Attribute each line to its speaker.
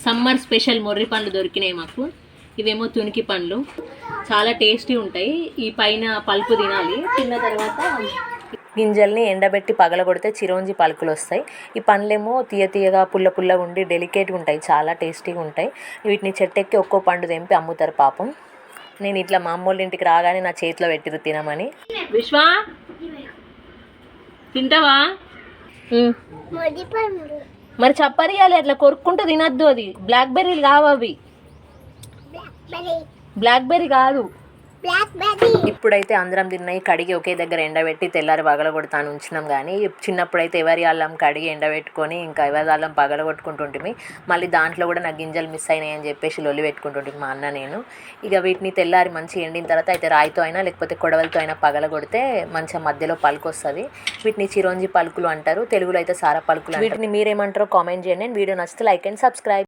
Speaker 1: Summer special మొర్రి పండ్లు దొరికినాయి మాకు. ఇవేమో తునికి పండ్లు, చాలా టేస్టీ ఉంటాయి. ఈ పైన పల్పు తినాలి, తిన్న తర్వాత గింజల్ని ఎండబెట్టి పగలగొడితే చిరోంజి పలుకులు వస్తాయి. ఈ పండ్లేమో తీయ తీయగా పుల్ల పుల్లగా ఉండి డెలికేట్గా ఉంటాయి, చాలా టేస్టీగా ఉంటాయి. వీటిని చెట్టెక్కి ఒక్కో పండు తెంపి అమ్ముతారు పాపం. నేను ఇట్లా మా అమ్మోళ్ళ ఇంటికి రాగానే నా చేతిలో పెట్టిరు తినమని. విశ్వా తింటావా? మరి చప్పరియాలి, అట్లా కొరుక్కుంటూ తినద్దు. అది బ్లాక్బెర్రీలు కావు, అవి బ్లాక్బెర్రీ కాదు. ఇప్పుడైతే అందరం తిన్నాయి కడిగి ఒకే దగ్గర ఎండబెట్టి తెల్లారి పగలగొడతాను ఉంచినాం. కానీ చిన్నప్పుడైతే ఎవరి అల్లం కడిగి ఎండబెట్టుకొని ఇంకా ఎవరి అల్లం పగలగొట్టుకుంటుంటిమి. మళ్ళీ దాంట్లో కూడా నాకు గింజలు మిస్ అయినాయి అని చెప్పేసి లొల్లి పెట్టుకుంటుంటిమి మా అన్న నేను. ఇక వీటిని తెల్లారి మంచిగా ఎండిన తర్వాత అయితే రాయితో అయినా లేకపోతే కొడవలతో అయినా పగలగొడితే మంచిగా మధ్యలో పలుకు వస్తుంది. వీటిని చిరోంజి పలుకులు అంటారు, తెలుగులో అయితే సారా పలుకులు. వీటిని మీరేమంటారో కామెంట్ చేయండి. వీడియో నచ్చితే లైక్ అండ్ సబ్స్క్రైబ్.